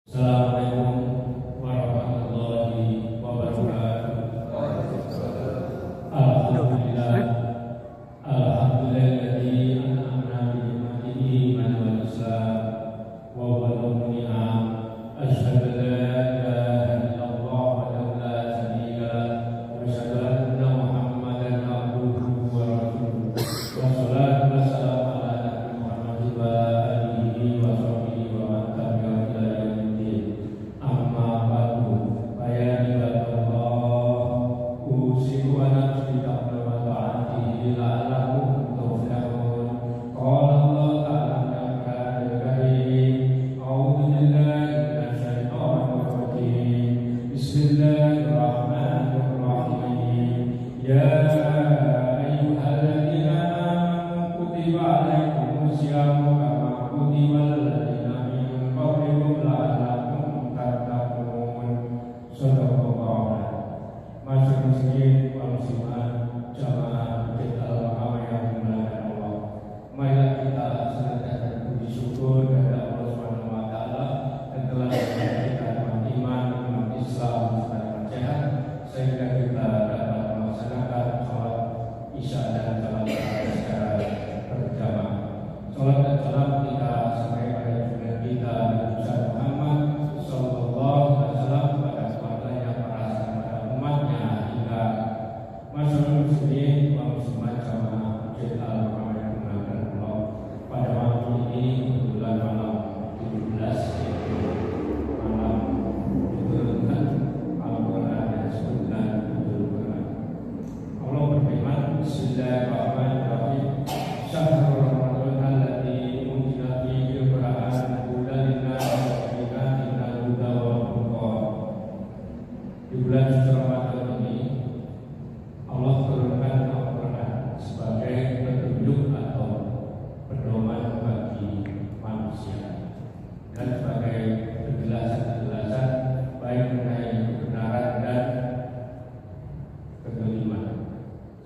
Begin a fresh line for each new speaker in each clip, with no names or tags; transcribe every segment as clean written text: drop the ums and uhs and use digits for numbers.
Assalamualaikum warahmatullahi wabarakatuh. Alhamdulillah, alhamdulillahilladzi an'amna bi ni'matihi iman wal islam wa wal ni'am. Asyhadu an la ilaha illallah wa la syarika lah wa asyhadu anna Muhammadan abduhu wa rasuluh. Wassalatu wassalamu ala nabi Muhammad wa alihi wa sahbihi wa man tabi'ahu ila yaumil amma ba'du. Fa ya ibadallah, usiku wa nafsi taqwa wa ta'atihi la'allakum tuflihun. Qala Allah ta'ala fil karim, a'udzu billahi minasy syaithanir rajim. Bismillahirrahmanirrahim. Ya ayyuhalladzina amanu kutiba 'alaikumus syamu kama kutibal ladzina min qablikum la'allakum tattaqun. Shadaqallahu. Masyaallah muslimin wal muslimat, jamaah kita al-Muhammadiyah yang dimuliakan Allah. Marilah kita senantiasa berpuji syukur kepada Allah Subhanahu wa taala yang telah memberikan iman, Islam serta sehat sehingga kita dapat melaksanakan sholat Isya dan sholat Tarawih secara berjamaah. Sholat dan salam kita sampai pada junjungan kita Nabi Muhammad sallallahu alaihi wasallam, pada keluarganya, para sahabat umatnya, hingga masyarakat muslimin wa muslimat jamaah masjid al-Muhammadiyah yang dimuliakan Allah. Pada malam ini kebetulan malam 17, yaitu malam diturunkan Al-Quran dan disebutkan Al-Quran. Allah berfirman, Bismillahirrahmanirrahim. Syahrul Ramadan alladzi unzila fihi al-Qur'an hudan lin-nasi wa bayyinatin minal huda wal furqan. Di bulan suci Ramadan ini Allah turunkan Al-Quran sebagai petunjuk atau pedoman bagi manusia dan sebagai penjelasan-penjelasan baik mengenai kebenaran dan kegeliman.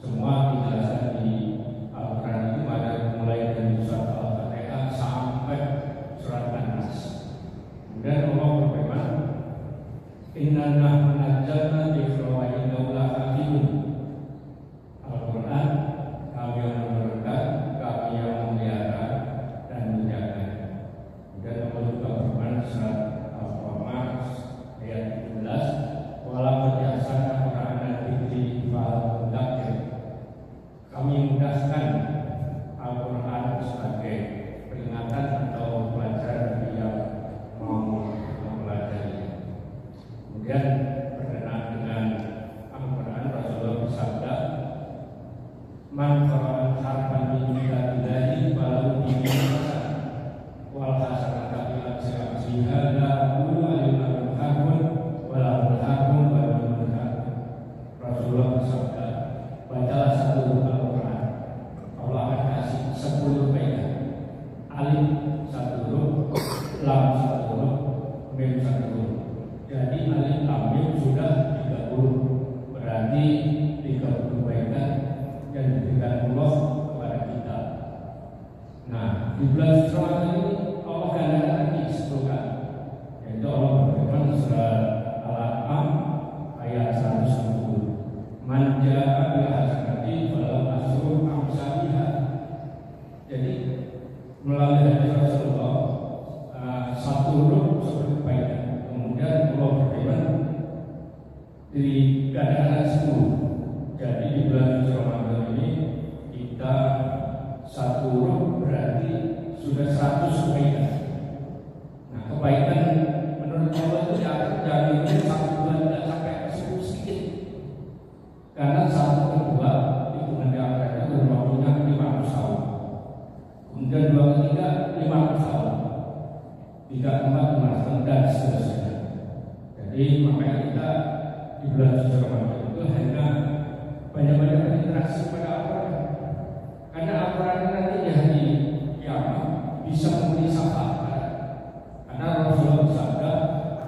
Semua penjelasan di Al-Quran itu ada mulai dari surat Al-Fatihah sampai surat An-Nas. Kemudian Allah berfirman, Inna nahnu nazzalna dzikra wa inna lahu lahafizun. Al-Quran kami yang menurunkan, kami yang memelihara dan menjaga. Dan Allah juga berfirman surat Al-Qamar ayat 17, walaqad ya'sana Qur'anan dzikri fa'al mudzakir. Kami mudahkan Al-Quran sebagai peringatan atau pelajaran bagi yang mau mempelajari. Kemudian berkenaan dengan Al-Quran, Rasulullah bersabda, Man qara'al harfan min kitabillahi falahu bihi hasanah wal hasanatu bi asri amsalha la aqulu alimul harfun wala harfun wala harfun. Rasulullah bersabda, bacalah satu Al-Quran, Allah akan kasih 10 faedah. Alif 1 huruf, lam 1 huruf, mim 1 huruf. Jadi alif lam mim sudah 30, berarti 30 faedah yang diberikan Allah kepada kita. Nah, di bulan suci Ramadan ini Allah gandakan lagi 10 kali. Yaitu Allah berfirman surat Al-An'am ayat 110. Man jaa'a bil hasanati falahu asyru amsalihha. Jadi melalui hadis Rasulullah, satu huruf seperti faedah. Kemudian Allah berfirman digandakan 10. Jadi di bulan suci Ramadan ini kita satu huruf berarti sudah 100 kebaikan. Nah, kebaikan menurut Allah itu dari satu bulan tidak sampai 10 sedikit. Karena satu kedua hitungan di akhirat itu waktunya 500 tahun. Kemudian dua ketiga 500 tahun. Tiga keempat 500 tahun dan seterusnya. Jadi makanya kita di bulan suci Ramadan itu hanya banyak-banyak berinteraksi pada Al-Quran. Karena Al-Quran nanti di hari kiamat bisa memberi syafaat. Karena Rasulullah bersabda,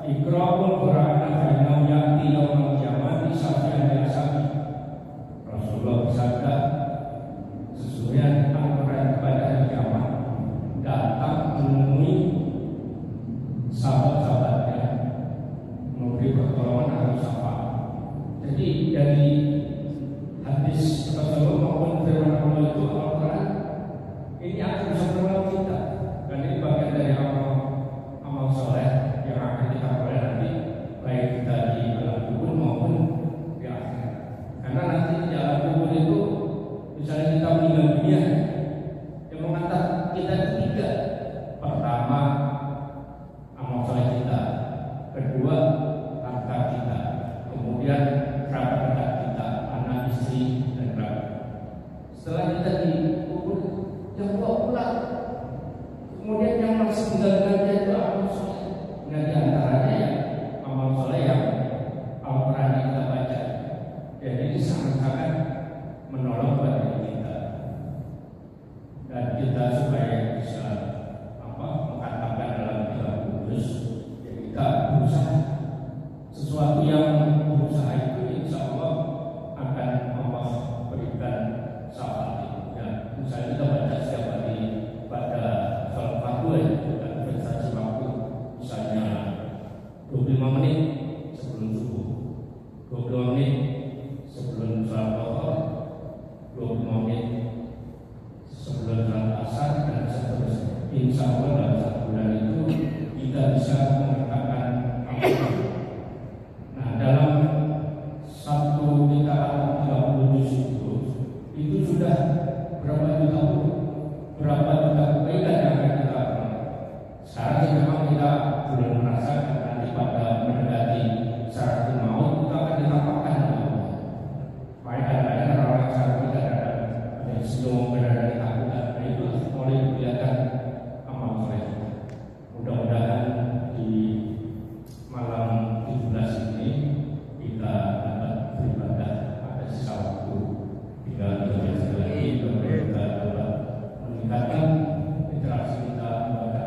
Iqra'ul Qur'ana fa innahu ya'ti yaumal qiyamati syafi'an li ashabi. Rasulullah bersabda, sesungguhnya Al-Quran pada hari kiamat datang menemui sahabat-sahabatnya Jadi dari hadis Rasulullah maupun firman Allah itu Al-Quran ini akan bisa menolong kita. Dan ini bagian dari amal soleh yang akan kita peroleh nanti, baik kita di alam kubur maupun di akhirat. Karena nanti di alam kubur itu, misalnya kita meninggal dunia, yang mengantar kita itu tiga. Pertama, amal soleh kita. Kedua, harta kita. Kemudian kerabat dekat kita, anak, istri, dan kerabat. Setelah kita dikubur, yang bawa pulang. Kemudian yang masih meninggalkan itu amal soleh. Nah, di antaranya ya amal soleh yang Al-Quran kita baca. Jadi ini sangat-sangat menolong bagi kita. Dan kita supaya bisa mengatakan dalam kitab kudus, ya kita berusaha. Sesuatu yang berusaha itu insya Allah akan Allah berikan syafaat. Ya, misalnya kita baca setiap hari pada sholat fardu dan investasi waktu, misalnya 25 menit sebelum subuh, 25 menit sebelum sholat zuhur, 25 menit sebelum sholat asar, dan seterusnya. Insya Allah dalam 1 bulan itu kita bisa mengatakan apa. Nah, dalam satu kita 30 juz itu sudah berapa juta kebaikan yang akan kita lakukan. Sekarang sih memang kita belum merasa nanti pada mendekati syarat maut kita akan ditampakkan. Makanya kadang-kadang orang sekarang kita ada yang senyum, ada ketakutan. Nah, itu mulai kelihatan amal soleh. Mudah-mudahan di malam 17 ini kita dapat beribadah pada sisa waktu. Tinggal kita lagi bahwa kita dapat meningkatkan interaksi kita kepada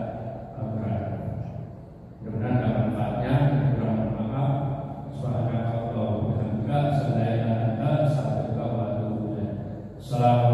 Al-Quran. Mudah-mudahan ada manfaatnya. Kurang maaf. Subhanallah wa bihamdihi. Assalamualaikum warahmatullahi wabarakatuh.